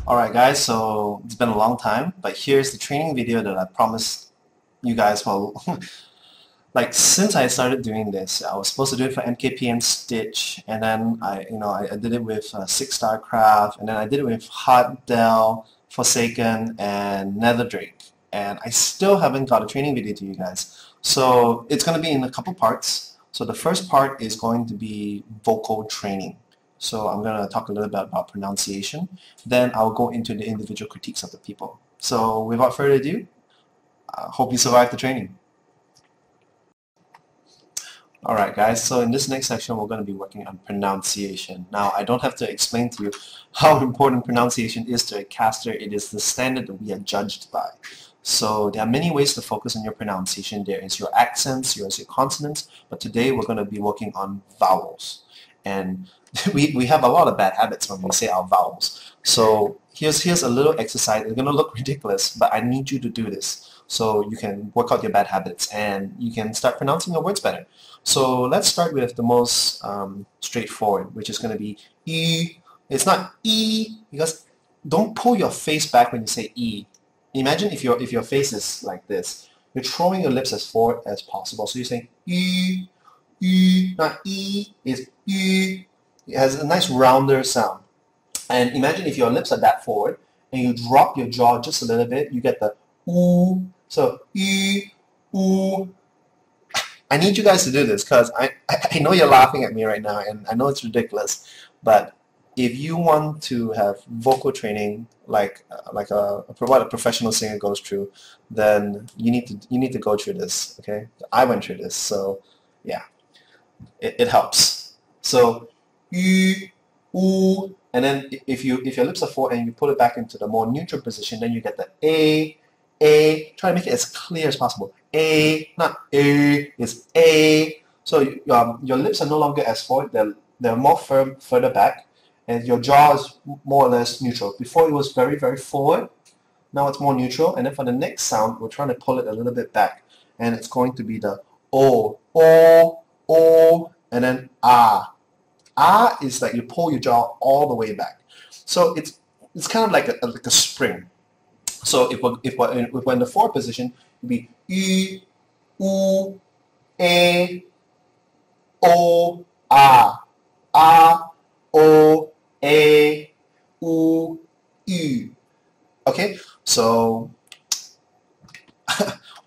Alright guys, so it's been a long time, but here's the training video that I promised you guys. Well, like since I started doing this, I was supposed to do it for MKP Stitch, and then I did it with Six Star Craft, and then I did it with Hot Dell, Forsaken, and Netherdrake, and I still haven't got a training video to you guys. So it's going to be in a couple parts. So the first part is going to be vocal training. So I'm going to talk a little bit about pronunciation. Then I'll go into the individual critiques of the people. So without further ado, I hope you survive the training. Alright guys, so in this next section we're going to be working on pronunciation. Now I don't have to explain to you how important pronunciation is to a caster. It is the standard that we are judged by. So there are many ways to focus on your pronunciation. There is your accents, there is your consonants, but today we're going to be working on vowels. And we have a lot of bad habits when we say our vowels. So here's a little exercise. It's going to look ridiculous, but I need you to do this so you can work out your bad habits and you can start pronouncing your words better. So let's start with the most straightforward, which is going to be E. It's not E, because don't pull your face back when you say E. Imagine if your face is like this. You're throwing your lips as forward as possible. So you're saying E, E, not E, is E. It has a nice rounder sound. And imagine if your lips are that forward and you drop your jaw just a little bit, you get the ooh. So E, ooh. I need you guys to do this because I know you're laughing at me right now and I know it's ridiculous, but if you want to have vocal training like what a professional singer goes through, then you need to go through this. Okay, I went through this, so yeah, it helps. So you, ooh, and then if your lips are forward and you pull it back into the more neutral position, then you get the A. Try to make it as clear as possible. A, not A, it's A. So your lips are no longer as forward; they're more firm further back, and your jaw is more or less neutral. Before it was very, very forward. Now it's more neutral. And then for the next sound, we're trying to pull it a little bit back, and it's going to be the O, and then Ah. Ah is like you pull your jaw all the way back. So it's kind of like a spring. So if we're in the forward position, it'd be E, U, A, O, Ah, Ah, O, A, U, U. Okay, so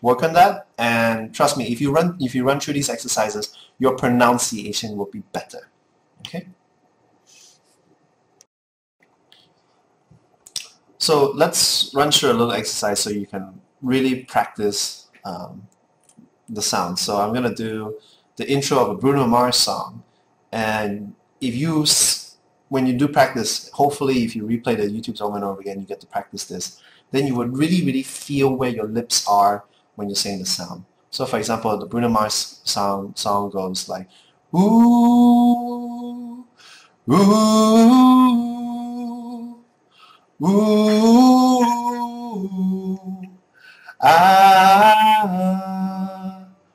work on that, and trust me, if you run through these exercises, your pronunciation will be better. Okay. So let's run through a little exercise so you can really practice the sound. So I'm going to do the intro of a Bruno Mars song, and when you do practice, hopefully if you replay the YouTubes over and over again, you get to practice this. Then you would really, really feel where your lips are when you're saying the sound. So for example, the Bruno Mars song goes like, ooh, ooh, ooh, ah.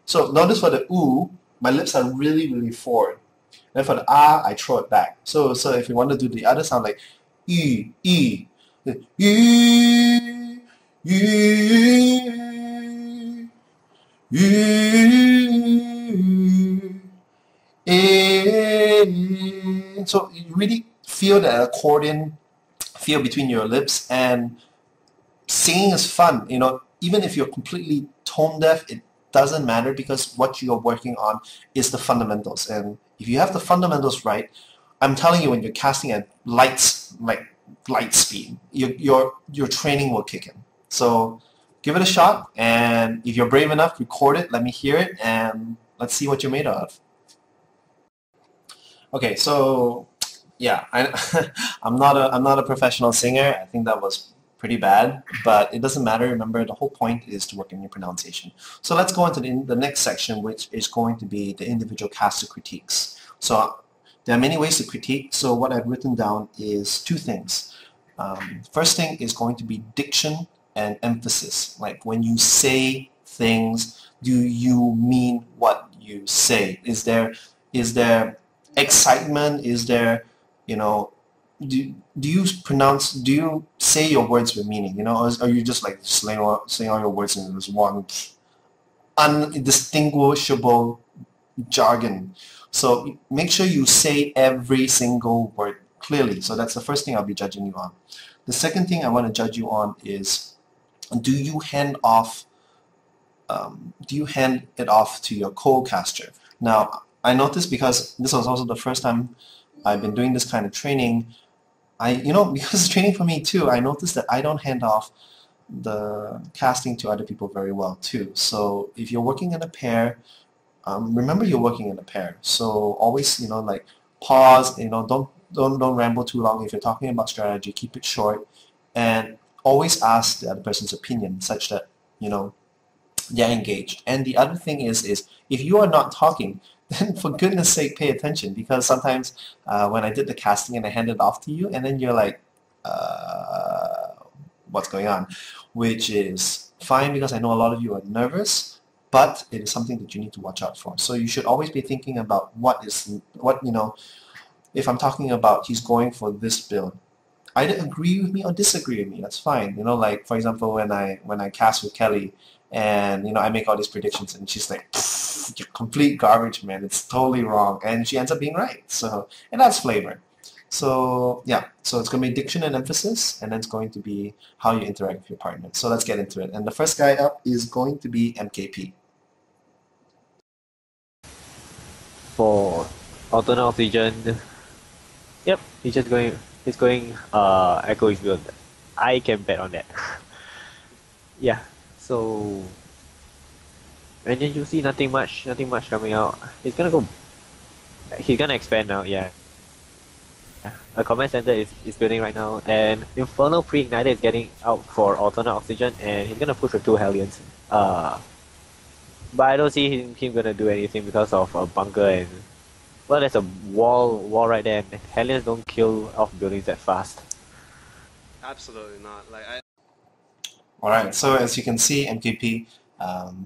So notice for the ooh, my lips are really, really forward. Then for the ah, I throw it back. So if you want to do the other sound like e, e, e, e, e, so you really feel the accordion feel between your lips, and singing is fun. You know, even if you're completely tone deaf, it doesn't matter because what you're working on is the fundamentals. And if you have the fundamentals right, I'm telling you, when you're casting at light speed, your training will kick in. So give it a shot, and if you're brave enough, record it, let me hear it, and let's see what you're made of. Okay, so yeah, I'm not a professional singer. I think that was pretty bad, but it doesn't matter. Remember, the whole point is to work on your pronunciation. So let's go into the next section, which is going to be the individual caster critiques. So there are many ways to critique. So what I've written down is two things. First thing is going to be diction and emphasis. Like when you say things, do you mean what you say? Is there excitement? Is there, do you pronounce, do you say your words with meaning, or are you just like saying all your words in this one undistinguishable jargon? So make sure you say every single word clearly. So that's the first thing I'll be judging you on. The second thing I want to judge you on is, do you hand it off to your co-caster? Now, I noticed, because this was also the first time I've been doing this kind of training, because it's training for me too, I noticed that I don't hand off the casting to other people very well too. So if you're working in a pair, remember you're working in a pair. So always, like, pause, don't ramble too long. If you're talking about strategy, keep it short, and always ask the other person's opinion such that, they're engaged. And the other thing is if you are not talking, then for goodness sake, pay attention, because sometimes when I did the casting and I handed it off to you, and then you're like, what's going on? Which is fine, because I know a lot of you are nervous, but it is something that you need to watch out for. So you should always be thinking about if I'm talking about he's going for this build, either agree with me or disagree with me. That's fine. Like, for example, when I cast with Kelly, and I make all these predictions, and she's like, "You're complete garbage, man. It's totally wrong," and she ends up being right. So, and that's flavor. So yeah, so it's going to be diction and emphasis, and then it's going to be how you interact with your partner. So let's get into it. And the first guy up is going to be MKP. For alternate oxygen, yep, he's going Echo his build. I can bet on that. Yeah, so and then you see nothing much coming out. He's gonna expand now, yeah. A command center is building right now, and Infernal Pre-Ignited is getting out for alternate oxygen, and he's gonna push with 2 Hellions. But I don't see him gonna do anything because of a bunker, and well, there's a wall right there, and Hellions don't kill off buildings that fast. Absolutely not. Alright, so as you can see, MKP,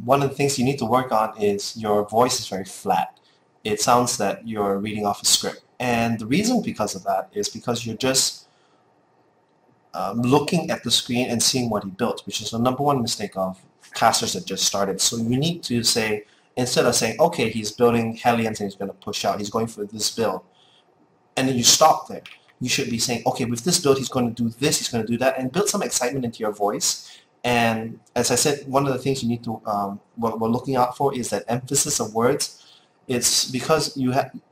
one of the things you need to work on is your voice is very flat. It sounds that you're reading off a script. And the reason because of that is because you're just looking at the screen and seeing what he built, which is the number one mistake of casters that just started. So you need to say, instead of saying, okay, he's building Hellions and he's going to push out, he's going for this build, and then you stop there. You should be saying, okay, with this build, he's going to do this, he's going to do that, and build some excitement into your voice. And as I said, one of the things you need to, what we're looking out for is that emphasis of words. It's because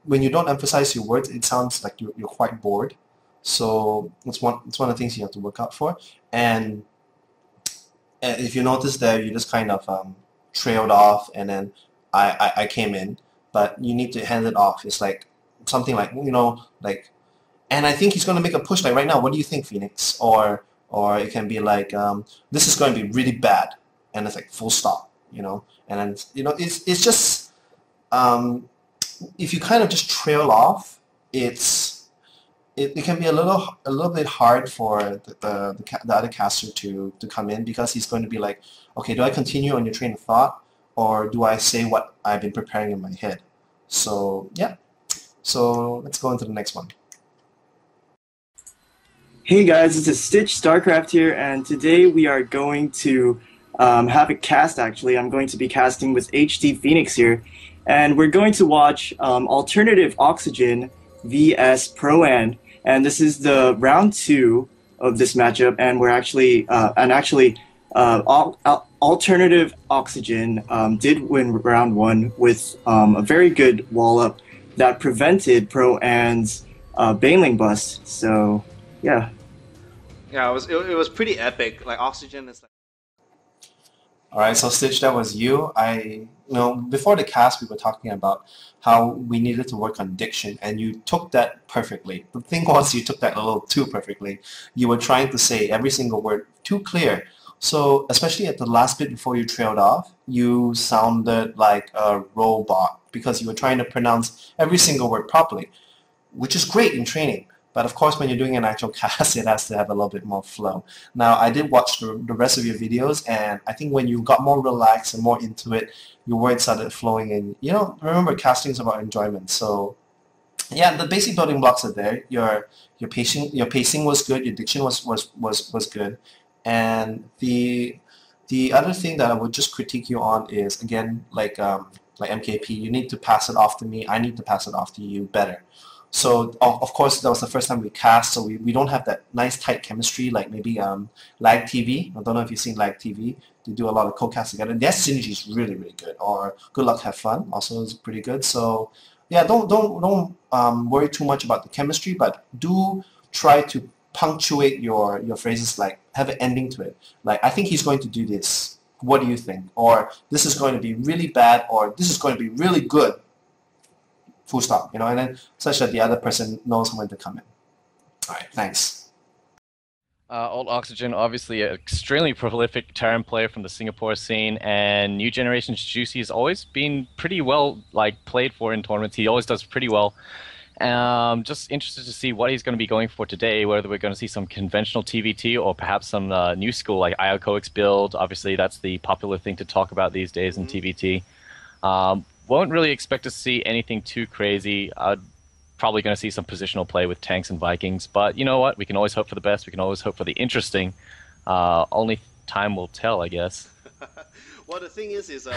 when you don't emphasize your words, it sounds like you're quite bored. So it's one of the things you have to work out for. And if you notice there, you just kind of trailed off, and then I came in, but you need to hand it off. It's like something like, like, and I think he's going to make a push, like right now. What do you think, Phoenix? Or it can be like, this is going to be really bad, and it's like full stop, and then it's just. If you kind of just trail off, it can be a little bit hard for the other caster to come in, because he's going to be like, okay, do I continue on your train of thought, or do I say what I've been preparing in my head? So yeah, so let's go into the next one. Hey guys, this is Stitch StarCraft here, and today we are going to have a cast. Actually, I'm going to be casting with HD Phoenix here. And we're going to watch Alternative Oxygen vs Pro-An, and this is the round 2 of this matchup. And we're actually Alternative Oxygen did win round 1 with a very good wall up that prevented Pro-An's Baneling bust. So yeah. Yeah, it was pretty epic. Like, Oxygen is like. Alright, so Stitch, that was you. Before the cast, we were talking about how we needed to work on diction, and you took that perfectly. The thing was, you took that a little too perfectly. You were trying to say every single word too clear. So, especially at the last bit before you trailed off, you sounded like a robot, because you were trying to pronounce every single word properly, which is great in training. But of course, when you're doing an actual cast, it has to have a little bit more flow. Now, I did watch the rest of your videos, and I think when you got more relaxed and more into it, your words started flowing in. Remember, casting is about enjoyment. So yeah, the basic building blocks are there. Your pacing was good. Your diction was good, and the other thing that I would just critique you on is again like MKP. You need to pass it off to me. I need to pass it off to you better. So of course that was the first time we cast, so we don't have that nice tight chemistry like maybe Lag TV. I don't know if you've seen Lag TV. They do a lot of co-cast together. Their synergy is really really good. Or Good Luck Have Fun also is pretty good. So yeah, don't worry too much about the chemistry, but do try to punctuate your phrases, like have an ending to it. Like, I think he's going to do this. What do you think? Or this is going to be really bad, or this is going to be really good. Full stop. You know, and then such that the other person knows when to come in. All right, thanks. Old Oxygen, obviously an extremely prolific Terran player from the Singapore scene, and New Generation's Juicy has always been pretty well played for in tournaments. He always does pretty well. Just interested to see what he's going to be going for today, whether we're going to see some conventional TVT or perhaps some new school like IOCOX build. Obviously, that's the popular thing to talk about these days in TVT. Won't really expect to see anything too crazy. Probably going to see some positional play with tanks and Vikings, but you know what? We can always hope for the best. We can always hope for the interesting. Only time will tell, I guess. Well, the thing is All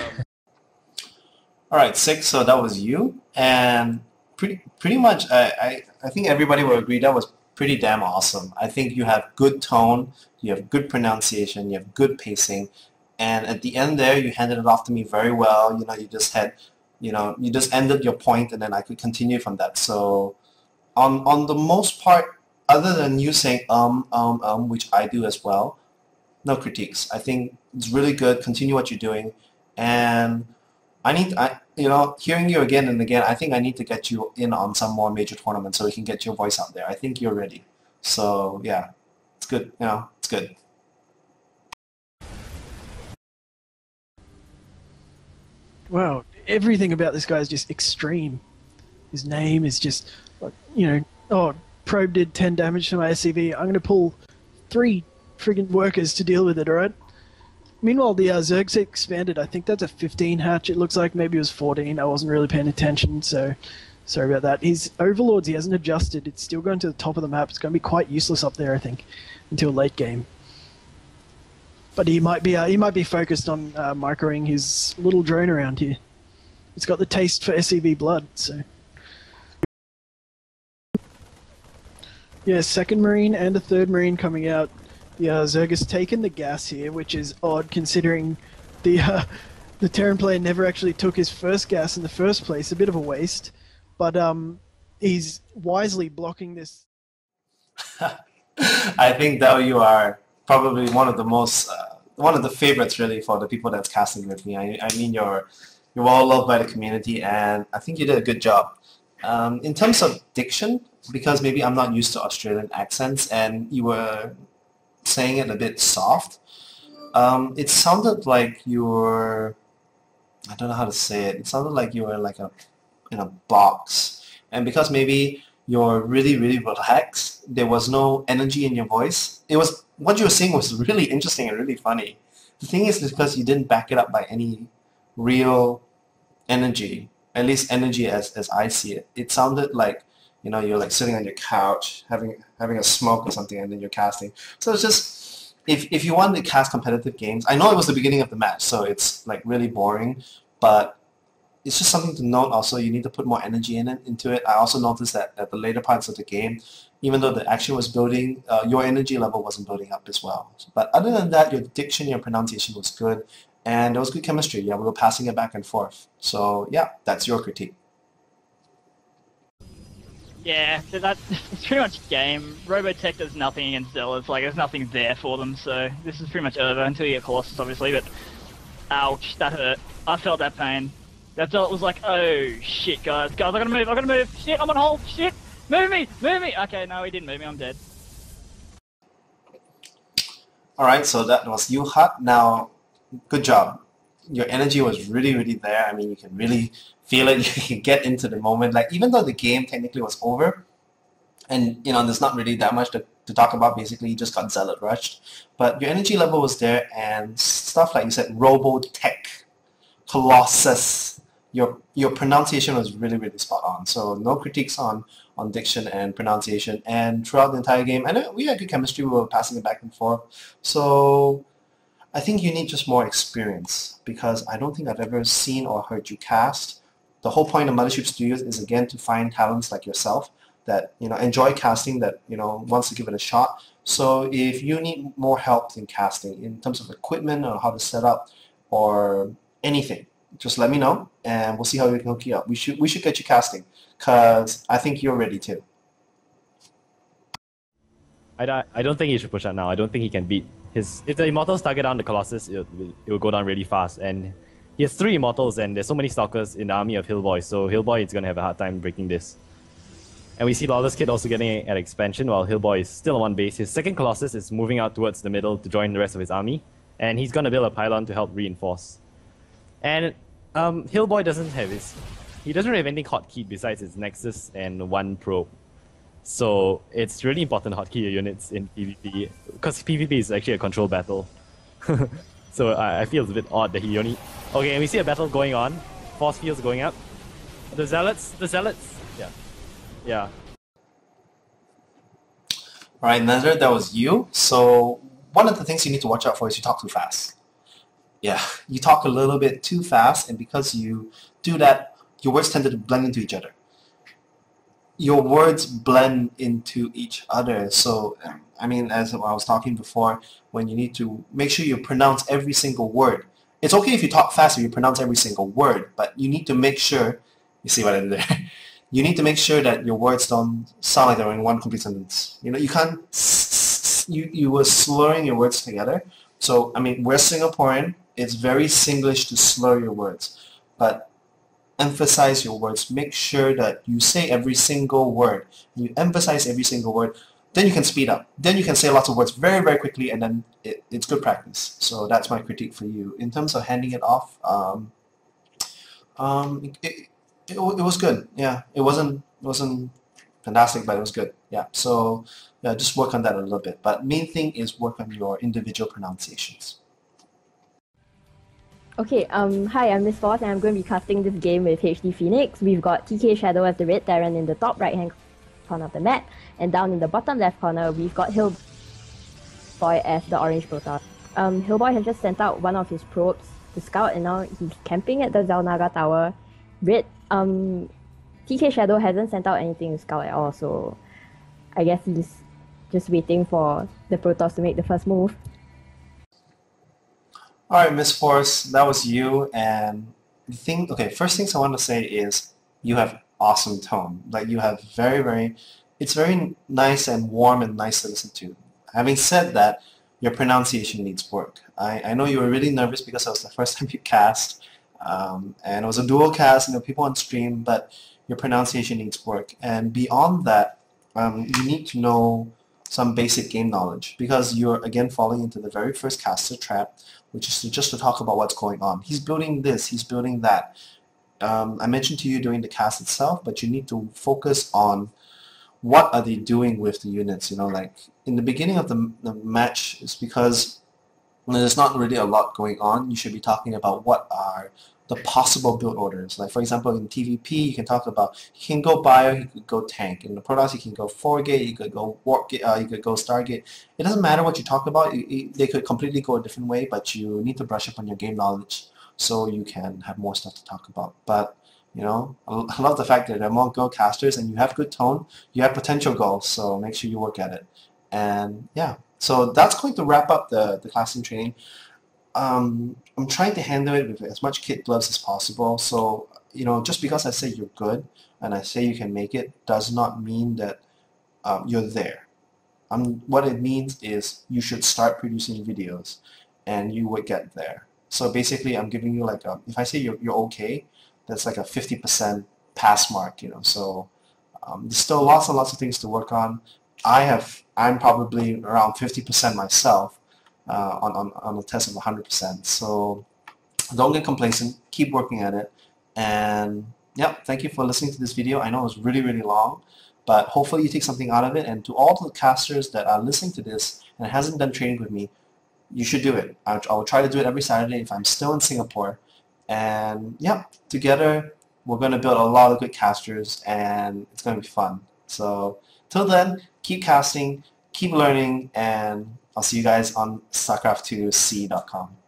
right, Six. So that was you, and pretty much, I think everybody will agree that was pretty damn awesome. I think you have good tone, you have good pronunciation, you have good pacing, and at the end there, you handed it off to me very well. You know, you just ended your point, and then I could continue from that. So on the most part, other than you saying which I do as well, no critiques. I think it's really good. Continue what you're doing, and hearing you again and again, I think I need to get you in on some more major tournaments so we can get your voice out there. I think you're ready. So yeah, it's good. It's good. Wow, everything about this guy is just extreme. His name is just, Probe did 10 damage to my SCV. I'm going to pull 3 friggin' workers to deal with it, alright? Meanwhile, the Zerg's expanded. I think that's a 15 hatch. It looks like maybe it was 14. I wasn't really paying attention, so sorry about that. His Overlords, he hasn't adjusted. It's still going to the top of the map. It's going to be quite useless up there, I think, until late game. But he might be focused on microing his little drone around here. It's got the taste for SCV blood, so... Yeah, second Marine and a third Marine coming out. The Zerg has taken the gas here, which is odd considering the Terran player never actually took his first gas in the first place. A bit of a waste, but he's wisely blocking this. I think that you are probably one of the favorites really for the people that's casting with me. I mean, you're well loved by the community, and I think you did a good job. In terms of diction, because maybe I'm not used to Australian accents, and you were saying it a bit soft, it sounded like you were, I don't know how to say it, it sounded like you were in a box, and because maybe you're really, really relaxed, there was no energy in your voice. What you were saying was really interesting and really funny. The thing is because you didn't back it up by any real energy, at least energy as I see it. It sounded like, you're like sitting on your couch having a smoke or something, and then you're casting. So it's just, if you want to cast competitive games, I know it was the beginning of the match, so it's like really boring, but it's just something to note. Also, you need to put more energy into it. I also noticed that at the later parts of the game, even though the action was building, your energy level wasn't building up as well. But other than that, your diction, your pronunciation was good, and there was good chemistry. Yeah, we were passing it back and forth. So yeah, that's your critique. Yeah, so that's pretty much game. Robotech does nothing against Zealots, there's nothing there for them, so this is pretty much over until you get Colossus, obviously, but ouch, that hurt. I felt that pain. That Zealot was like, oh shit, guys, I gotta move, shit, I'm on hold, shit, move me! Okay, no, he didn't move me, I'm dead. Alright, so that was Yuhat. Now, good job. Your energy was really, really there. I mean, you can really feel it. You can get into the moment. Even though the game technically was over, and there's not really that much to talk about. Basically, you just got Zealot rushed, but your energy level was there, and stuff like you said, Robotech, Colossus, your pronunciation was really, really spot on. So no critiques on diction and pronunciation. And throughout the entire game, I know we had good chemistry. We were passing it back and forth. So I think you need just more experience, because I don't think I've ever seen or heard you cast. The whole point of Mothership Studios is, again, to find talents like yourself that enjoy casting, that wants to give it a shot. So if you need more help in casting in terms of equipment or how to set up or anything, just let me know and we'll see how we can hook you up. We should get you casting, because I think you're ready too. I don't think he should push out now. I don't think he can beat his. If the Immortals target down the Colossus, it will go down really fast. And he has 3 Immortals, and there's so many Stalkers in the army of Hillboy, so Hillboy is going to have a hard time breaking this. And we see Lawless Kid also getting an expansion while Hillboy is still on one base. His second Colossus is moving out towards the middle to join the rest of his army, and he's going to build a pylon to help reinforce. And Hillboy doesn't have he doesn't have anything hotkey besides his Nexus and 1 probe. So it's really important to hotkey your units in PvP, because PvP is actually a control battle. So I feel it's a bit odd that he only... Okay, and we see a battle going on. Force fields going up. The Zealots, yeah. Alright, Nether, that was you. So one of the things you need to watch out for is you talk too fast. Yeah, you talk a little bit too fast, and because you do that, your words tend to blend into each other. Your words blend into each other. So, I mean, as I was talking before, when you need to make sure you pronounce every single word. It's okay if you talk fast or you pronounce every single word, but you need to make sure, you see what I did there? You need to make sure that your words don't sound like they're in one complete sentence. You can't, you were slurring your words together. So, I mean, we're Singaporean. It's very Singlish to slur your words, but emphasize your words. Make sure that you say every single word. You emphasize every single word. Then you can speed up. Then you can say lots of words very, very quickly, and then it's good practice. So that's my critique for you. In terms of handing it off, it was good. Yeah, it wasn't fantastic, but it was good. Yeah, so yeah, just work on that a little bit. But main thing is work on your individual pronunciations. Okay, hi, I'm Miss Force, and I'm going to be casting this game with HD Phoenix. We've got TK Shadow as the red Terran in the top right-hand corner of the map, and down in the bottom left corner, we've got Hillboy as the orange Protoss. Hillboy has just sent out one of his probes to scout, and now he's camping at the Xel'Naga Tower. Red, TK Shadow hasn't sent out anything to scout at all, so I guess he's just waiting for the Protoss to make the first move. Alright, Miss Force, that was you, and the thing, okay, first things I want to say is you have awesome tone. Like, you have it's very nice and warm and nice to listen to. Having said that, your pronunciation needs work. I know you were really nervous because it was the first time you cast, and it was a dual cast, people on stream, but your pronunciation needs work. And beyond that, you need to know some basic game knowledge, because you're again falling into the very first caster trap, which is just to talk about what's going on. He's building this, he's building that. I mentioned to you during the cast itself, but you need to focus on what are they doing with the units. Like in the beginning of the match, it's because there's not really a lot going on. You should be talking about what are the possible build orders. Like for example, in TVP, you can talk about, he can go Bio, he could go Tank. In the Protoss, he can go 4-gate, he could go Warp-gate, he could go Stargate. It doesn't matter what you talk about. They could completely go a different way, but you need to brush up on your game knowledge so you can have more stuff to talk about. But I love the fact that there are more Go casters and you have good tone, you have potential goals, so make sure you work at it. And yeah, so that's going to wrap up the casting training. I'm trying to handle it with as much kid gloves as possible. So, just because I say you're good and I say you can make it does not mean that you're there. What it means is you should start producing videos and you would get there. So basically, I'm giving you like if I say you're okay, that's like a 50% pass mark. So there's still lots and lots of things to work on. I'm probably around 50% myself. On a test of 100%. So don't get complacent, keep working at it, and yep, thank you for listening to this video. I know it was really, really long, but hopefully you take something out of it. And to all the casters that are listening to this and hasn't done training with me, you should do it. I will try to do it every Saturday if I'm still in Singapore, And yeah, together we're going to build a lot of good casters, and it's going to be fun. So till then, keep casting, keep learning, and I'll see you guys on StarCraft2C.com.